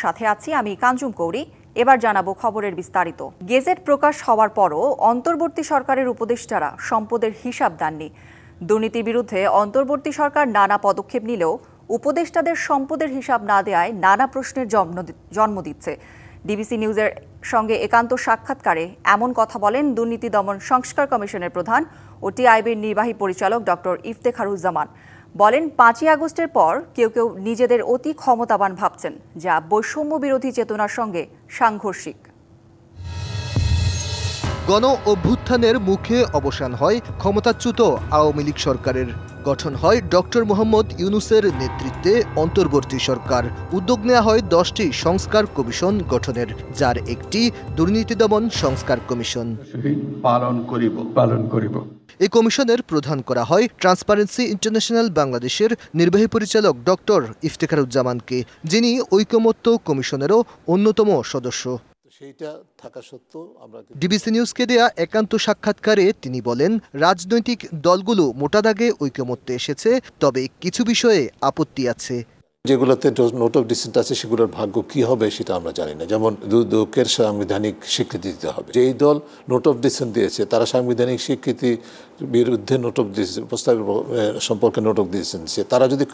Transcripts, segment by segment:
সাথে আছি আমি কাঞ্চুম কৌরি। এবার জানাবো খবরের বিস্তারিত। গেজেট প্রকাশ হওয়ার পরও অন্তর্বর্তী সরকারের উপদেষ্টারা সম্পদের হিসাব দেননি। দুর্নীতির বিরুদ্ধে অন্তর্বর্তী সরকার নানা পদক্ষেপ নিলেও উপদেষ্টাদের সম্পদের হিসাব না দেওয়ায় নানা প্রশ্নের জন্ম দিচ্ছে। ডিবিসি নিউজের সঙ্গে একান্ত সাক্ষাৎকারে এমন কথা বলেন দুর্নীতি দমন সংস্কার কমিশনের প্রধান ও টিআইবির নির্বাহী পরিচালক ডক্টর ইফতেখারুজ্জামান। বলেন ৫ই আগস্টের পর কেউ কেউ নিজেদের অতি ক্ষমতাবান ভাবছেন, যা বৈষম্য বিরোধী চেতনার সঙ্গে সাংঘর্ষিক। গণ অভ্যুত্থানের মুখে অবসান হয় ক্ষমতাচ্যুত আওয়ামী লীগ সরকারের। গঠন হয় ডক্টর মোহাম্মদ ইউনূসের নেতৃত্বে অন্তর্বর্তী সরকার। উদ্যোগ নেওয়া হয় 10টি সংস্কার কমিশন গঠনের, যার একটি দুর্নীতি দমন সংস্কার কমিশন। পালন করিব। এই কমিশনের প্রধান করা হয় ট্রান্সপারেন্সি ইন্টারন্যাশনাল বাংলাদেশের নির্বাহী পরিচালক ডক্টর ইফতেখারুজ্জামানকে, যিনি ঐকমত্য কমিশনেরও অন্যতম সদস্য। ডিবিসি নিউজকে দেয়া একান্ত সাক্ষাৎকারে তিনি বলেন, রাজনৈতিক দলগুলো মোটা দাগে ঐকমত্যে এসেছে, তবে কিছু বিষয়ে আপত্তি আছে। যেগুলোতে নোট অফ ডিসেন্ট আছে সেগুলোর ভাগ্য কি হবে সেটা আমরা জানি না। যেমন দুদকের সাংবিধানিক স্বীকৃতি দিতে হবে। যেই দল নোট অফ ডিসেন্ট দিয়েছে তারা সাংবিধানিক স্বীকৃতি বিরুদ্ধে নোট অফ ডিসেন্ট প্রস্তাবের সম্পর্কে নোট অফ ডিসেন্ট দিচ্ছে, তারা যদি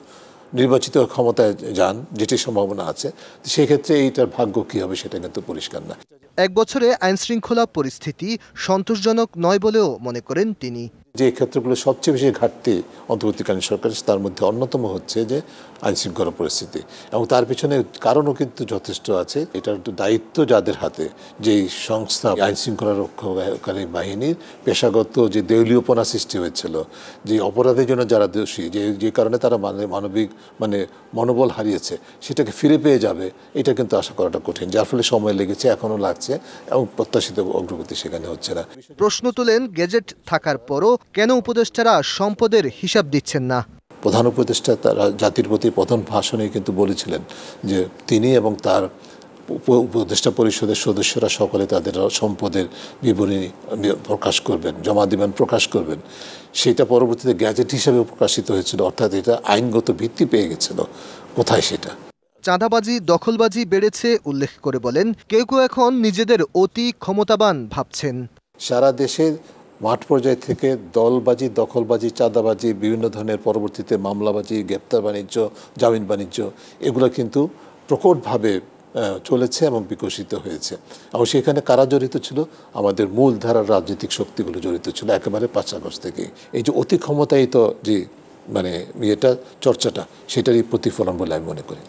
নির্বাচিত ক্ষমতায় যান, যেটি সম্ভাবনা আছে, সেক্ষেত্রে এইটার ভাগ্য কি হবে সেটা কিন্তু পরিষ্কার না। এক বছরে আইনশৃঙ্খলা পরিস্থিতি সন্তোষজনক নয় বলেও মনে করেন তিনি। যে ক্ষেত্রগুলো সবচেয়ে বেশি ঘাটতি অন্তর্বর্তীকালীন সরকার, তার মধ্যে অন্যতম হচ্ছে যে আইনশৃঙ্খলা পরিস্থিতি, এবং তার পিছনে কারণও কিন্তু যথেষ্ট আছে। এটার দায়িত্ব যাদের হাতে, যেই সংস্থা আইনশৃঙ্খলা রক্ষাকারী বাহিনীর পেশাগত যে দেউলিয়াপনা সৃষ্টি হয়েছিল, যে অপরাধের জন্য যারা দোষী, যে কারণে তারা মানবিক মনোবল হারিয়েছে, সেটাকে ফিরে পেয়ে যাবে, এটা কিন্তু আশা করাটা কঠিন। যার ফলে সময় লেগেছে, এখনও লাগছে, এবং প্রত্যাশিত অগ্রগতি সেখানে হচ্ছে না। প্রশ্ন তোলেন, গেজেট থাকার পরও কেন উপদেষ্টারা সম্পদের হিসাব দিচ্ছেন না? প্রধান উপদেষ্টা তারা জাতির প্রতি প্রথম ভাষণে কিন্তু বলেছিলেন যে তিনি এবং তার উপদেষ্টা পরিষদের সদস্যরা সকলে তাদের সম্পদের বিবরণী প্রকাশ করবেন, জমা দিবেন, প্রকাশ করবেন। সেটা পরবর্তীতে গ্যাজেট হিসেবে প্রকাশিত হয়েছিল, অর্থাৎ এটা আইনগত ভিত্তি পেয়ে গেছিল। কোথায় সেটা? চাঁদাবাজি, দখলবাজি বেড়েছে উল্লেখ করে বলেন, কেউ কেউ এখন নিজেদের অতি ক্ষমতাবান ভাবছেন। সারা দেশের মাঠ পর্যায় থেকে দলবাজি, দখলবাজি, চাঁদাবাজি, বিভিন্ন ধরনের পরবর্তীতে মামলাবাজি, গ্রেপ্তার বাণিজ্য, জামিন বাণিজ্য, এগুলো কিন্তু প্রকটভাবে চলেছে এবং বিকশিত হয়েছে। এবং সেখানে কারা জড়িত ছিল? আমাদের মূল ধারার রাজনৈতিক শক্তিগুলো জড়িত ছিল একেবারে 5 আগস্ট থেকে। এই যে অতি ক্ষমতায়িত যে এটা চর্চাটা, সেটারই প্রতিফলন বলে আমি মনে করি।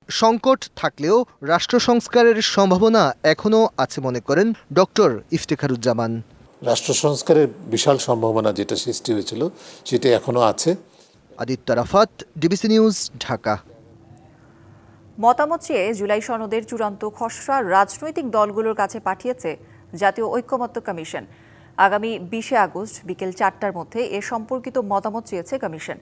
সংকট থাকলেও রাষ্ট্র সংস্কারের সম্ভাবনা এখনও আছে মনে করেন ডক্টর ইফতেখারুজ্জামান। রাষ্ট্র সংস্কারের বিশাল সম্ভাবনা যেটা সৃষ্টি হয়েছিল সেটা এখনো আছে। Aditya Rafat, DBC news, Dhaka. মতামত চেয়ে জুলাই সনদের চূড়ান্ত খসড়া রাজনৈতিক দলগুলোর কাছে পাঠিয়েছে জাতীয় ঐকমত্য কমিশন। আগামী 20 আগস্ট বিকেল 4টার মধ্যে এ সম্পর্কিত মতামত চেয়েছে কমিশন।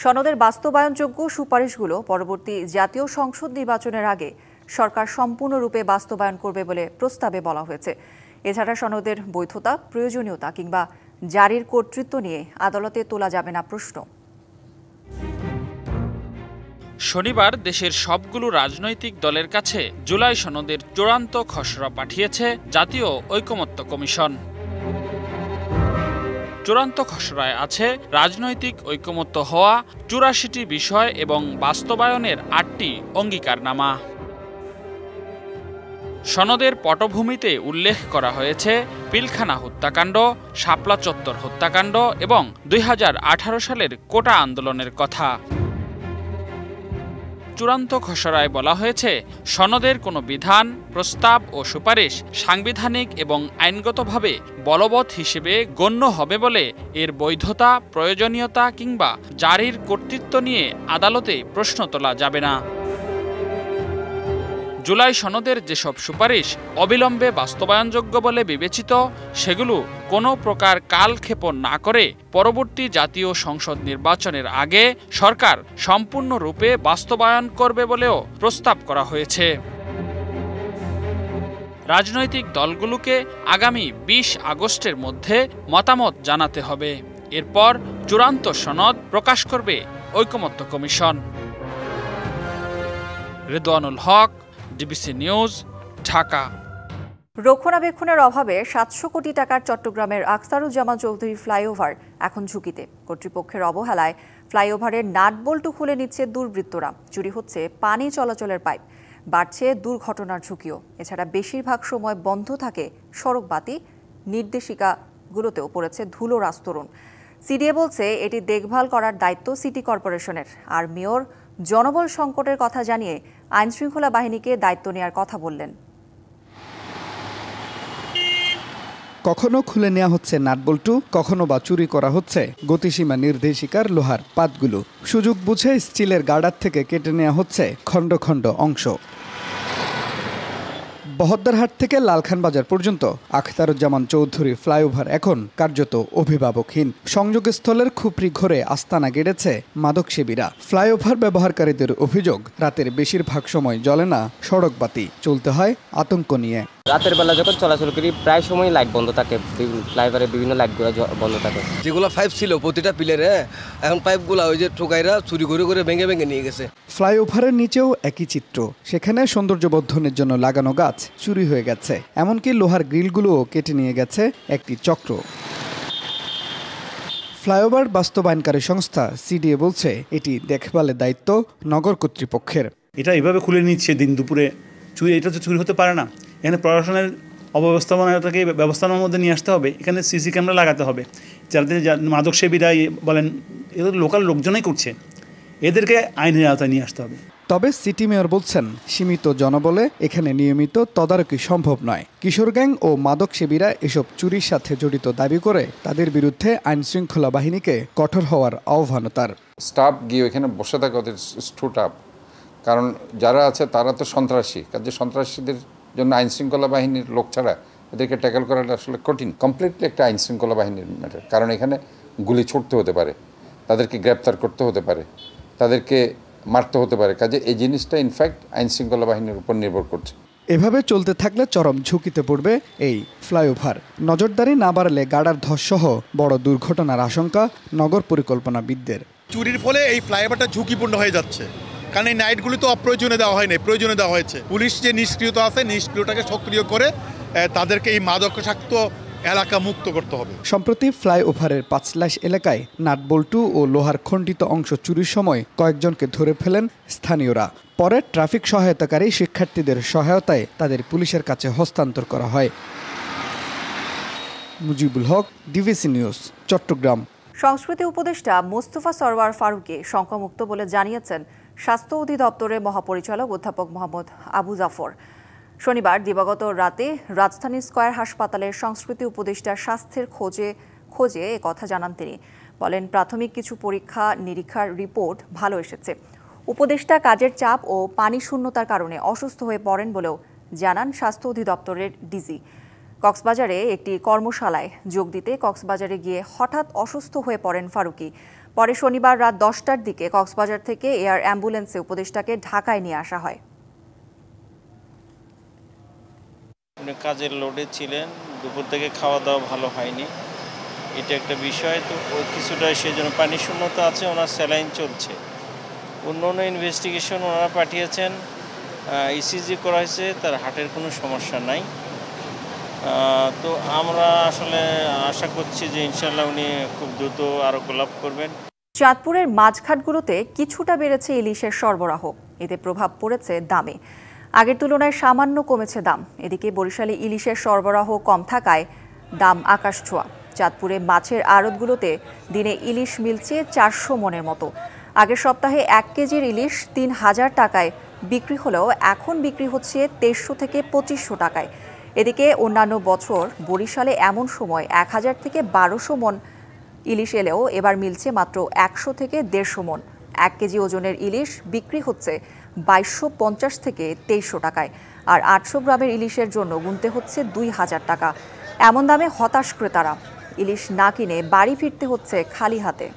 সনদের বাস্তবায়নযোগ্য সুপারিশগুলো পরবর্তী জাতীয় সংসদ নির্বাচনের আগে সরকার সম্পূর্ণরূপে বাস্তবায়ন করবে বলে প্রস্তাবে বলা হয়েছে। এছাড়া সনদের বৈধতা, প্রয়োজনীয়তা কিংবা জারির কর্তৃত্ব নিয়ে আদালতে তোলা যাবে না প্রশ্ন। শনিবার দেশের সবগুলো রাজনৈতিক দলের কাছে জুলাই সনদের চূড়ান্ত খসড়া পাঠিয়েছে জাতীয় ঐকমত্য কমিশন। চূড়ান্ত খসড়ায় আছে রাজনৈতিক ঐকমত্য হওয়া 84টি বিষয় এবং বাস্তবায়নের 8টি অঙ্গীকারনামা। সনদের পটভূমিতে উল্লেখ করা হয়েছে পিলখানা হত্যাকাণ্ড, শাপলা চত্বর হত্যাকাণ্ড এবং 2018 সালের কোটা আন্দোলনের কথা। চূড়ান্ত খসড়ায় বলা হয়েছে, সনদের কোনো বিধান, প্রস্তাব ও সুপারিশ সাংবিধানিক এবং আইনগতভাবে বলবৎ হিসেবে গণ্য হবে বলে এর বৈধতা, প্রয়োজনীয়তা কিংবা জারির কর্তৃত্ব নিয়ে আদালতে প্রশ্ন তোলা যাবে না। জুলাই সনদের যেসব সুপারিশ অবিলম্বে বাস্তবায়নযোগ্য বলে বিবেচিত, সেগুলো কোনো প্রকার কালক্ষেপণ না করে পরবর্তী জাতীয় সংসদ নির্বাচনের আগে সরকার সম্পূর্ণরূপে বাস্তবায়ন করবে বলেও প্রস্তাব করা হয়েছে। রাজনৈতিক দলগুলোকে আগামী 20 আগস্টের মধ্যে মতামত জানাতে হবে। এরপর চূড়ান্ত সনদ প্রকাশ করবে ঐকমত্য কমিশন। রেদওয়ানুল হক, ডিবিসি নিউজ, ঢাকা। রক্ষণাবেক্ষণের অভাবে ৭০০ কোটি টাকার চট্টগ্রামের আখতারুজ্জামান চৌধুরী ফ্লাইওভার এখন ঝুঁকিতে। কর্তৃপক্ষের অবহেলায় ফ্লাইওভারের নাট বল্টু খুলে নিচ্ছে দুর্বৃত্তরা, চুরি হচ্ছে পানি চলাচলের পাইপ, বাড়ছে দুর্ঘটনার ঝুঁকিও। এছাড়া বেশিরভাগ সময় বন্ধ থাকে সড়ক বাতি, নির্দেশিকাগুলোতেও পড়েছে ধুলোর আস্তরণ। সিডিএ বলছে এটি দেখভাল করার দায়িত্ব সিটি কর্পোরেশনের। আর মেয়র জনবল সংকটের কথা জানিয়ে আইনশৃঙ্খলা বাহিনীকে দায়িত্ব নেওয়ার কথা বললেন। কখনো খুলে নেওয়া হচ্ছে নাটবল্টু, কখনো বা চুরি করা হচ্ছে গতিসীমা নির্দেশিকার লোহার পাতগুলো। সুযোগ বুঝে স্টিলের গার্ডার থেকে কেটে নেওয়া হচ্ছে খণ্ড খণ্ড অংশ। বহদ্দারহাট থেকে লালখান বাজার পর্যন্ত আখতারুজ্জামান চৌধুরী ফ্লাইওভার এখন কার্যত অভিভাবকহীন। সংযোগস্থলের খুপড়ি ঘরে আস্তানা গেড়েছে মাদকসেবীরা। ফ্লাইওভার ব্যবহারকারীদের অভিযোগ, রাতের বেশিরভাগ সময় জ্বলে না সড়ক বাতি, চলতে হয় আতঙ্ক নিয়ে। রাতের বেলা যখন চলাচল করি প্রায় সময় লাইট বন্ধ থাকে, ফ্লাইওভারের বিভিন্ন লাইটগুলো বন্ধ থাকে। যেগুলো পাইপ ছিল প্রতিটা পিলারে, এখন পাইপগুলো ওই যে ঠোকাইরা চুরি করে করে ভেঙে ভেঙে নিয়ে গেছে। ফ্লাইওভারের নিচেও একই চিত্র, সেখানে সৌন্দর্যবর্ধনের জন্য লাগানো গাছ চুরি হয়ে গেছে, এমনকি লোহার গ্রিলগুলোও কেটে নিয়ে গেছে একটি চক্র। ফ্লাইওভার বাস্তবায়নকারী সংস্থা সিডিএ বলছে এটি দেখভালের দায়িত্ব নগর কর্তৃপক্ষের। এটা এভাবে খুলে নিচ্ছে দিন দুপুরে, এটা তো চুরি হতে পারে না। এখানে প্রশাসনের অব্যবস্থাপনাটাকে ব্যবস্থাপনার মধ্যে নিয়ে আসতে হবে। এখানে সিসি ক্যামেরা লাগাতে হবে, যাতে মাদক সেবীরা বলেন এদের লোকাল লোকজনই করছে, এদেরকে আইনের আওতায় নিয়ে আসতে হবে। তবে সিটি মেয়র বলছেন সীমিত জনবলে এখানে নিয়মিত তদারকি সম্ভব নয়। কিশোর গ্যাং ও মাদক সেবীরা এসব চুরির সাথে জড়িত দাবি করে তাদের বিরুদ্ধে আইনশৃঙ্খলা বাহিনীকে কঠোর হওয়ার আহ্বান তার। স্টাফ গিয়ে ওখানে বসে থাকে, ওদের স্টুট আপ, কারণ যারা আছে তারা তো সন্ত্রাসী, কাজে সন্ত্রাসীদের জন্য আইনশৃঙ্খলা বাহিনীর লোক ছাড়া এদেরকে ট্যাকেল করাটা আসলে কঠিন। কমপ্লিটলি একটা আইনশৃঙ্খলা বাহিনীর ম্যাটার, কারণ এখানে গুলি ছুটতে হতে পারে, তাদেরকে গ্রেপ্তার করতে হতে পারে, তাদেরকে মারতে হতে পারে। কাজে এই জিনিসটা ইনফ্যাক্ট আইনশৃঙ্খলা বাহিনীর উপর নির্ভর করছে। এভাবে চলতে থাকলে চরম ঝুঁকিতে পড়বে এই ফ্লাইওভার। নজরদারি না বাড়লে গার্ডার ধসসহ বড় দুর্ঘটনার আশঙ্কা নগর পরিকল্পনাবিদদের। চুরির ফলে এই ফ্লাইওভারটা ঝুঁকিপূর্ণ হয়ে যাচ্ছে, কারণ এই নাইটগুলি তো অপ্রয়োজনে দেওয়া হয়নি, প্রয়োজনে দেওয়া হয়েছে। পুলিশ যে নিষ্ক্রিয়তা আছে, নিষ্ক্রিয়তাকে সক্রিয় করে তাদেরকে এই মাদকাসক্ত এলাকা মুক্ত করতে হবে। সম্প্রতি ফ্লাইওভারের ৫ এলাকায় নাটবল্টু ও লোহার খণ্ডিত অংশ চুরির সময় কয়েকজনকে ধরে ফেলেন স্থানীয়রা। পরে ট্রাফিক সহায়তাকারী শিক্ষার্থীদের সহায়তায় তাদের পুলিশের কাছে হস্তান্তর করা হয়। Mujibul Haque, DBC news, Chittagong. সংস্কৃতি উপদেষ্টা মোস্তফা সরওয়ার ফারুকী শঙ্কামুক্ত বলে জানিয়েছেন স্বাস্থ্য অধিদপ্তরের মহাপরিচালক অধ্যাপক মোহাম্মদ আবু জাফর। শনিবার দিবাগত রাতে রাজধানী স্কয়ার হাসপাতালের সংস্কৃতি উপদেষ্টার স্বাস্থ্যের খোঁজে কথা জানান তিনি। বলেন, প্রাথমিক কিছু পরীক্ষা নিরীক্ষার রিপোর্ট ভালো এসেছে। উপদেষ্টা কাজের চাপ ও পানি শূন্যতার কারণে অসুস্থ হয়ে পড়েন বলেও জানান স্বাস্থ্য অধিদপ্তরের ডিজি। কক্সবাজারে একটি কর্মশালায় যোগ দিতে কক্সবাজারে গিয়ে হঠাৎ অসুস্থ হয়ে পড়েন ফারুকী। পরে শনিবার রাত 10টার দিকে কক্সবাজার থেকে এয়ার অ্যাম্বুলেন্সে উপদেষ্টাকে ঢাকায় নিয়ে আসা হয়। কাজের লোডে ছিলেন, দুপুর থেকে খাওয়া দাওয়া ভালো হয়নি, এটা একটা বিষয়। তো কিছুটা সেজন্য পানি শূন্যতা আছে, ওনার স্যালাইন চলছে। অন্য ইনভেস্টিগেশন ওনারা পাঠিয়েছেন, ইসিজি করা হয়েছে, তার হার্টের কোনো সমস্যা নাই। তো আমরা আসলে আশা করছি যে ইনশাল্লাহ উনি খুব দ্রুত আরোগ্য লাভ করবেন। চাঁদপুরের মাছঘাটগুলোতে কিছুটা বেড়েছে ইলিশের সরবরাহ, এতে প্রভাব পড়েছে দামে। আগের তুলনায় সামান্য কমেছে দাম। এদিকে বরিশালে ইলিশের সরবরাহ কম থাকায় দাম আকাশ ছোঁয়া। চাঁদপুরে মাছের আড়তগুলোতে দিনে ইলিশ মিলছে 400 মনের মতো। আগের সপ্তাহে 1 কেজির ইলিশ 3000 টাকায় বিক্রি হলেও এখন বিক্রি হচ্ছে 2300 থেকে 2500 টাকায়। এদিকে অন্যান্য বছর বরিশালে এমন সময় 1000 থেকে 1200 মন ইলিশ এলেও এবার মিলছে মাত্র 100 থেকে 150 মন। 1 কেজি ওজনের ইলিশ বিক্রি হচ্ছে 2250 থেকে 2300 টাকায়, আর 800 গ্রামের ইলিশের জন্য গুনতে হচ্ছে 2000 টাকা। এমন দামে হতাশ ক্রেতারা। ইলিশ না কিনে বাড়ি ফিরতে হচ্ছে খালি হাতে।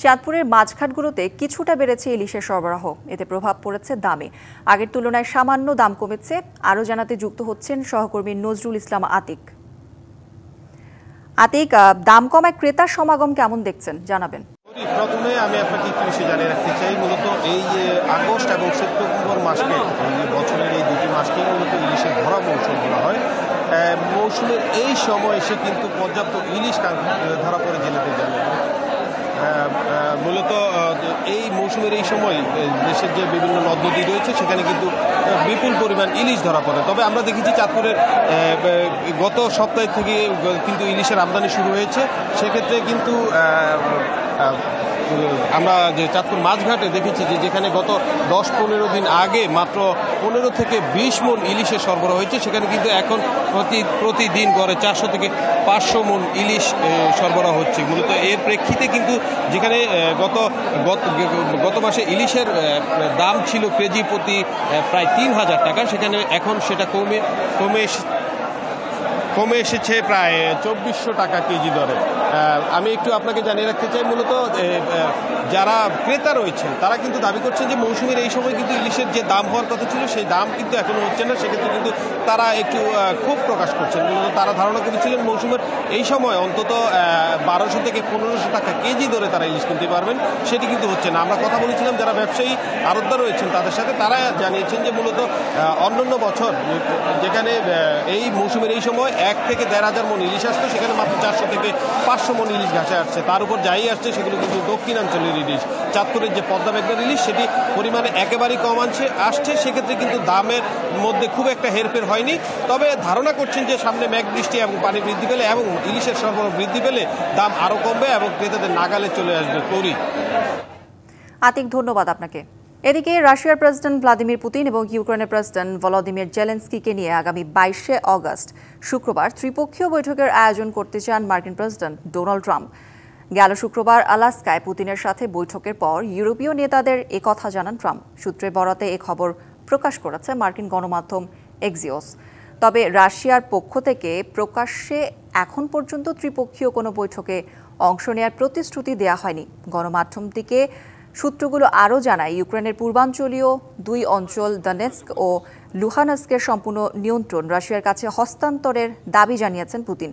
চাঁদপুরের মাছঘাটগুলোতে কিছুটা বেড়েছে ইলিশের সরবরাহ, এতে প্রভাব পড়েছে দামে। আগের তুলনায় সামান্য দাম কমেছে। আরও জানাতে যুক্ত হচ্ছেন সহকর্মী নজরুল ইসলাম আতিক। দাম কমায় ক্রেতার সমাগম কেমন দেখছেন জানাবেন। প্রথমে আমি আপনাকে একটু বিষয় জানিয়ে রাখতে চাই, মূলত এই আগস্ট এবং সেপ্টেম্বর মাসকে, বছরের এই দুটি মাসকে মূলত ইলিশের ধরা মৌসুম বলা হয়। মৌসুমের এই সময় এসে কিন্তু পর্যাপ্ত ইলিশ ধরা পড়ে জেলেতে যাবে। মূলত এই মৌসুমের এই সময় দেশের যে বিভিন্ন নদ নদী রয়েছে সেখানে কিন্তু বিপুল পরিমাণ ইলিশ ধরা পড়ে। তবে আমরা দেখেছি চাঁদপুরের গত সপ্তাহ থেকে কিন্তু ইলিশের আমদানি শুরু হয়েছে। সেক্ষেত্রে কিন্তু আমরা যে চাঁদপুর মাছঘাটে দেখেছি যে যেখানে গত 10-15 দিন আগে মাত্র 15 থেকে 20 মণ ইলিশের সরবরাহ হয়েছে, সেখানে কিন্তু এখন প্রতিদিন গড়ে 400 থেকে 500 মণ ইলিশ সরবরাহ হচ্ছে। মূলত এর প্রেক্ষিতে কিন্তু যেখানে গত মাসে ইলিশের দাম ছিল কেজি প্রতি প্রায় 3000 টাকা, সেখানে এখন সেটা কমে এসেছে প্রায় 2400 টাকা কেজি দরে। আমি একটু আপনাকে জানিয়ে রাখতে চাই, মূলত যারা ক্রেতা রয়েছেন তারা কিন্তু দাবি করছেন যে মৌসুমের এই সময় কিন্তু ইলিশের যে দাম হওয়ার কথা ছিল সেই দাম কিন্তু এখনো হচ্ছে না। সেক্ষেত্রে কিন্তু তারা একটু ক্ষোভ প্রকাশ করছেন। মূলত তারা ধারণা করেছিলেন মৌসুমের এই সময় অন্তত 1200 থেকে 1500 টাকা কেজি দরে তারা ইলিশ কিনতে পারবেন, সেটি কিন্তু হচ্ছে না। আমরা কথা বলেছিলাম যারা ব্যবসায়ী আড়তদার রয়েছেন তাদের সাথে, তারা জানিয়েছেন যে মূলত অন্যান্য বছর যেখানে এই মৌসুমের এই সময় 1 থেকে 1500 মণ ইলিশ আসতো, সেখানে মাত্র 400 থেকে 500 মণ ইলিশ ঘাসে আসছে। তার উপর যাই আসছে সেগুলো কিন্তু দক্ষিণাঞ্চলের ইলিশ। চাঁদপুরের যে পদ্মা মেঘনার ইলিশ সেটি পরিমাণে একেবারেই কম আসছে। সেক্ষেত্রে কিন্তু দামের মধ্যে খুব একটা হেরফের হয়নি। তবে ধারণা করছেন যে সামনে মেঘ বৃষ্টি এবং পানি বৃদ্ধি পেলে এবং ইলিশের সরবরাহ বৃদ্ধি পেলে দাম আরও কমবে এবং ক্রেতাদের নাগালে চলে আসবে। তৈরি আতিক, ধন্যবাদ আপনাকে। এদিকে রাশিয়ার প্রেসিডেন্ট ভ্লাদিমির পুতিন এবং ইউক্রেনের প্রেসিডেন্ট ভলোদিমির জেলেনস্কিকে নিয়ে আগামী 22শে অগস্ট শুক্রবার ত্রিপক্ষীয় বৈঠকের আয়োজন করতে চান মার্কিন প্রেসিডেন্ট ডোনাল্ড ট্রাম্প। গেল শুক্রবার আলাস্কায় পুতিনের সাথে বৈঠকের পর ইউরোপীয় নেতাদের একথা জানান ট্রাম্প। সূত্রের বরাতে এ খবর প্রকাশ করেছে মার্কিন গণমাধ্যম এক্সিওস। তবে রাশিয়ার পক্ষ থেকে প্রকাশ্যে এখন পর্যন্ত ত্রিপক্ষীয় কোনো বৈঠকে অংশ নেওয়ার প্রতিশ্রুতি দেওয়া হয়নি। গণমাধ্যমটিকে সূত্রগুলো আরও জানায়, ইউক্রেনের পূর্বাঞ্চলীয় 2 অঞ্চল দনেৎস্ক ও লুহানস্কের সম্পূর্ণ নিয়ন্ত্রণ রাশিয়ার কাছে হস্তান্তরের দাবি জানিয়েছেন পুতিন।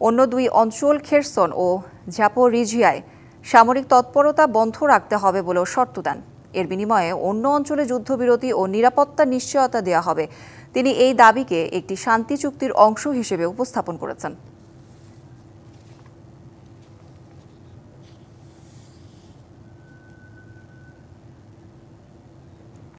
অন্য 2 অঞ্চল খেরসন ও ঝাপোরিজিয়ায় সামরিক তৎপরতা বন্ধ রাখতে হবে বলেও শর্ত দেন। এর বিনিময়ে অন্য অঞ্চলে যুদ্ধবিরতি ও নিরাপত্তার নিশ্চয়তা দেওয়া হবে। তিনি এই দাবিকে একটি শান্তি চুক্তির অংশ হিসেবে উপস্থাপন করেছেন।